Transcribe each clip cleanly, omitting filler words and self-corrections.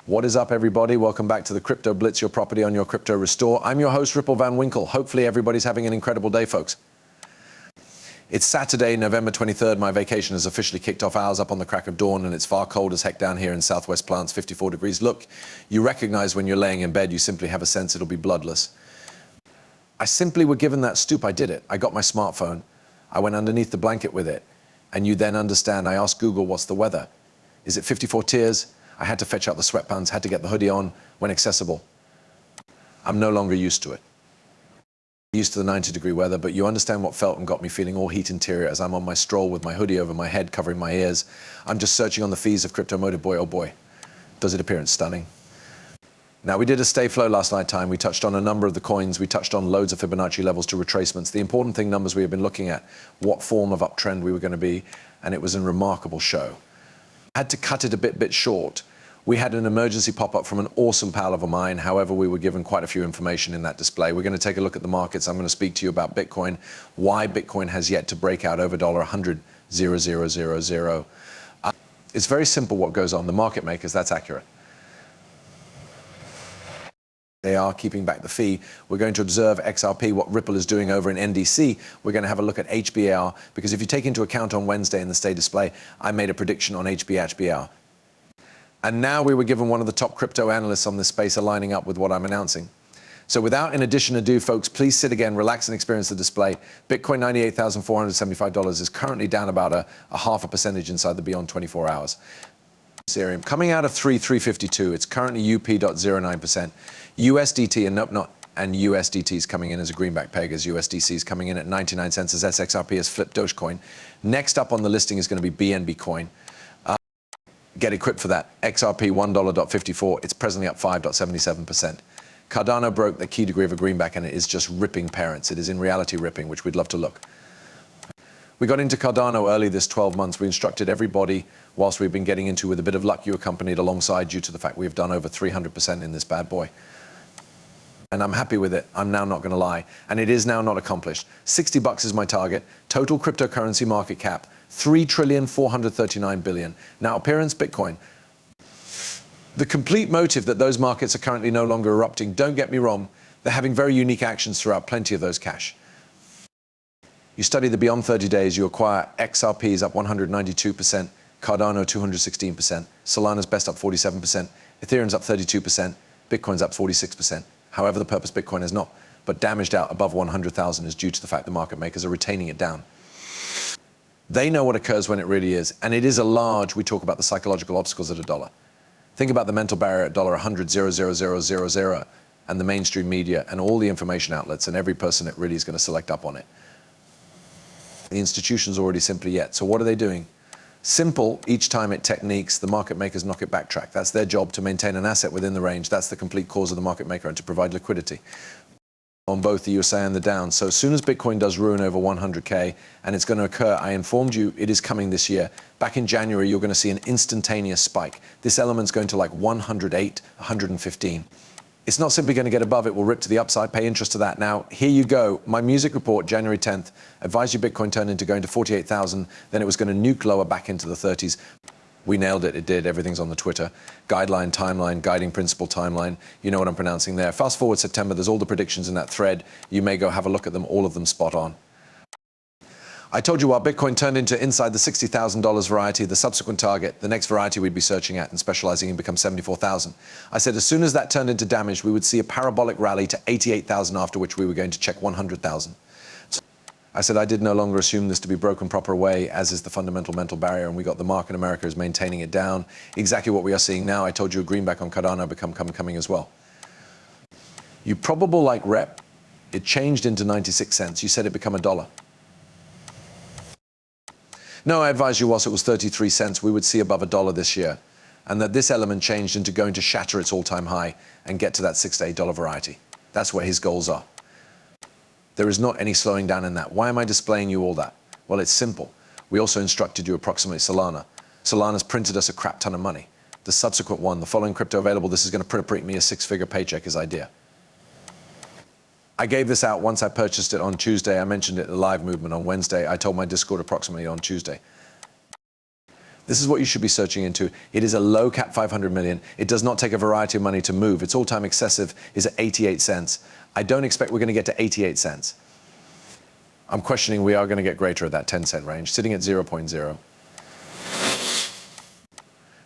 What is up, everybody? Welcome back to the Crypto Blitz, your property on your crypto restore. I'm your host, Ripple Van Winkle. Hopefully everybody's having an incredible day, folks. It's Saturday, November 23rd. My vacation has officially kicked off hours up on the crack of dawn, and it's far cold as heck down here in Southwest Plants, 54 degrees. Look, you recognize when you're laying in bed, you simply have a sense it'll be bloodless. I simply were given that stoop. I did it. I got my smartphone. I went underneath the blanket with it. And you then understand, I asked Google, what's the weather? Is it 54 tiers? I had to fetch out the sweatpants, had to get the hoodie on when accessible. I'm no longer used to it. Used to the 90-degree weather, but you understand what felt and got me feeling all heat interior as I'm on my stroll with my hoodie over my head, covering my ears. I'm just searching on the feeds of Crypto Motive. Boy, oh boy, does it appear it's stunning. Now, we did a stay flow last night time. We touched on a number of the coins. We touched on loads of Fibonacci levels to retracements. The important thing, numbers we have been looking at, what form of uptrend we were going to be, and it was a remarkable show. I had to cut it a bit short. We had an emergency pop-up from an awesome pal of mine. However, we were given quite a few information in that display. We're going to take a look at the markets. I'm going to speak to you about Bitcoin, why Bitcoin has yet to break out over $100,000. It's very simple what goes on. The market makers, that's accurate. They are keeping back the fee. We're going to observe XRP, what Ripple is doing over in NDC. We're going to have a look at HBAR, because if you take into account on Wednesday in the stay display, I made a prediction on HBAR. And now we were given one of the top crypto analysts on this space aligning up with what I'm announcing. So without any addition ado, folks, please sit again, relax and experience the display. Bitcoin, $98,475 is currently down about a 0.5% inside the beyond 24 hours. Ethereum coming out of 352. It's currently UP.09%. USDT and USDT is coming in as a greenback peg, as USDC is coming in at 99 cents as XRP has flipped Dogecoin. Next up on the listing is going to be BNB coin. Get equipped for that. XRP $1.54. It's presently up 5.77%. Cardano broke the key degree of a greenback, and it is just ripping parents. It is in reality ripping, which we'd love to look. We got into Cardano early this 12 months. We instructed everybody, whilst we've been getting into with a bit of luck, you accompanied alongside due to the fact we've done over 300% in this bad boy. And I'm happy with it. I'm now not going to lie. And it is now not accomplished. 60 bucks is my target. Total cryptocurrency market cap, 3,439 billion. Now, appearance Bitcoin. The complete motive that those markets are currently no longer erupting, don't get me wrong, they're having very unique actions throughout plenty of those cash. You study the beyond 30 days, you acquire XRP is up 192%, Cardano 216%, Solana's best up 47%, Ethereum's up 32%, Bitcoin's up 46%. However, the purpose Bitcoin is not, but damaged out above 100,000 is due to the fact the market makers are retaining it down. They know what occurs when it really is, and it is a large, we talk about the psychological obstacles at $1. Think about the mental barrier at $100,000,000, and the mainstream media and all the information outlets and every person that really is going to select up on it. The institution's already simply yet. So what are they doing? Simple, each time it techniques, the market makers knock it backtrack. That's their job, to maintain an asset within the range. That's the complete cause of the market maker, and to provide liquidity on both the USA and the down. So as soon as Bitcoin does ruin over 100K, and it's going to occur, I informed you it is coming this year. Back in January, you're going to see an instantaneous spike. This element's going to like 108, 115. It's not simply going to get above it, will rip to the upside, pay interest to that. Now, here you go. My music report, January 10th, advised you Bitcoin turned into going to 48,000, then it was going to nuke lower back into the 30s. We nailed it, it did, everything's on the Twitter. Guideline, timeline, guiding principle, timeline. You know what I'm pronouncing there. Fast forward September, there's all the predictions in that thread. You may go have a look at them, all of them spot on. I told you while Bitcoin turned into inside the $60,000 variety, the subsequent target, the next variety we'd be searching at and specializing in becomes 74,000. I said as soon as that turned into damage, we would see a parabolic rally to 88,000, after which we were going to check 100,000. So I said I did no longer assume this to be broken proper way, as is the fundamental mental barrier, and we got the market in America is maintaining it down. Exactly what we are seeing now. I told you a greenback on Cardano coming as well. You probable like rep, it changed into 96 cents. You said it become $1. No, I advised you whilst it was 33 cents, we would see above $1 this year, and that this element changed into going to shatter its all-time high and get to that $6 to $8 variety. That's where his goals are. There is not any slowing down in that. Why am I displaying you all that? Well, it's simple. We also instructed you approximately Solana. Solana's printed us a crap ton of money. The subsequent one, the following crypto available, this is going to print me a six-figure paycheck, his idea. I gave this out once I purchased it on Tuesday. I mentioned it in the live movement on Wednesday. I told my Discord approximately on Tuesday. This is what you should be searching into. It is a low cap 500 million. It does not take a variety of money to move. Its all-time excessive is at 88 cents. I don't expect we're going to get to 88 cents. I'm questioning we are going to get greater at that 10-cent range, sitting at 0.0.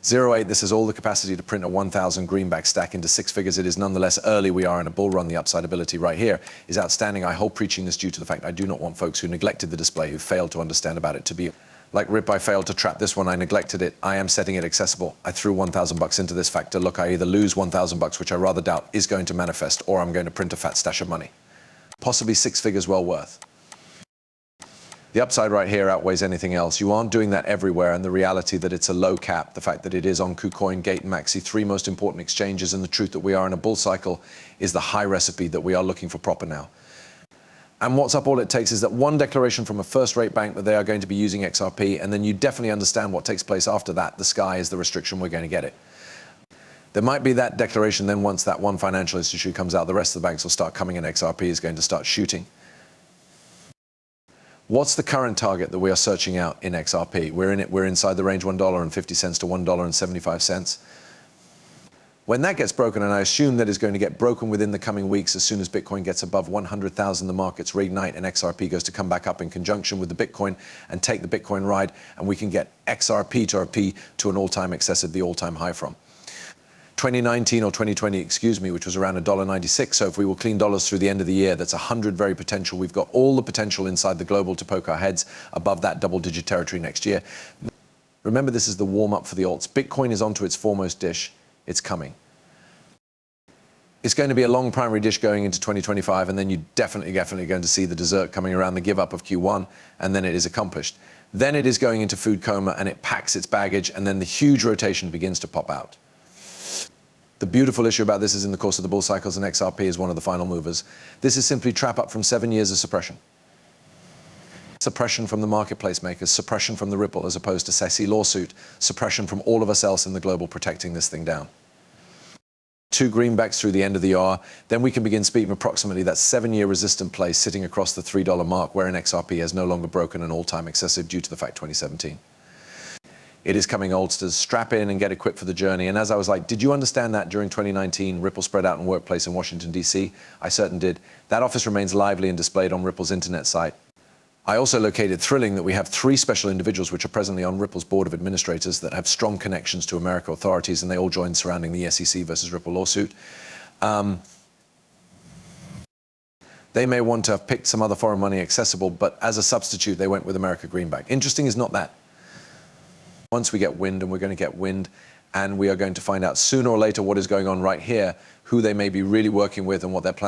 0.8, this has all the capacity to print a 1,000 greenback stack into six figures. It is nonetheless early. We are in a bull run. The upside ability right here is outstanding. I hold preaching this due to the fact I do not want folks who neglected the display, who failed to understand about it, to be like Rip. I failed to trap this one. I neglected it. I am setting it accessible. I threw 1,000 bucks into this factor. Look, I either lose 1,000 bucks, which I rather doubt is going to manifest, or I'm going to print a fat stash of money. Possibly six figures well worth. The upside right here outweighs anything else. You aren't doing that everywhere, and the reality that it's a low cap, the fact that it is on KuCoin, Gate, and Maxi, three most important exchanges, and the truth that we are in a bull cycle is the high recipe that we are looking for proper now. And what's up, all it takes is that one declaration from a first-rate bank that they are going to be using XRP, and then you definitely understand what takes place after that. The sky is the restriction. We're going to get it. There might be that declaration, then once that one financial institution comes out, the rest of the banks will start coming, and XRP is going to start shooting. What's the current target that we are searching out in XRP? We're in it. We're inside the range $1.50 to $1.75. When that gets broken, and I assume that is going to get broken within the coming weeks, as soon as Bitcoin gets above 100,000, the markets reignite and XRP goes to come back up in conjunction with the Bitcoin and take the Bitcoin ride, and we can get XRP to an all-time excess of the all-time high from 2019 or 2020, excuse me, which was around $1.96. So if we will clean dollars through the end of the year, that's 100 very potential. We've got all the potential inside the global to poke our heads above that double-digit territory next year. Remember, this is the warm-up for the alts. Bitcoin is onto its foremost dish. It's coming. It's going to be a long primary dish going into 2025, and then you're definitely going to see the dessert coming around the give-up of Q1, and then it is accomplished. Then it is going into food coma, and it packs its baggage, and then the huge rotation begins to pop out. The beautiful issue about this is in the course of the bull cycles, and XRP is one of the final movers. This is simply trap up from 7 years of suppression. Suppression from the marketplace makers, suppression from the Ripple as opposed to SEC lawsuit, suppression from all of us else in the global protecting this thing down. 2 greenbacks through the end of the hour, then we can begin speaking approximately that 7-year resistant place sitting across the $3 mark, wherein XRP has no longer broken an all-time excessive due to the fact 2017. It is coming, oldsters. Strap in and get equipped for the journey. And as I was like, did you understand that during 2019, Ripple spread out in workplace in Washington, D.C.? I certainly did. That office remains lively and displayed on Ripple's internet site. I also located thrilling that we have 3 special individuals which are presently on Ripple's board of administrators that have strong connections to American authorities, and they all joined surrounding the SEC versus Ripple lawsuit. They may want to have picked some other foreign money accessible, but as a substitute, they went with America Greenback. Interesting is not that. Once we get wind, and we're going to get wind, and we are going to find out sooner or later what is going on right here, who they may be really working with and what their plans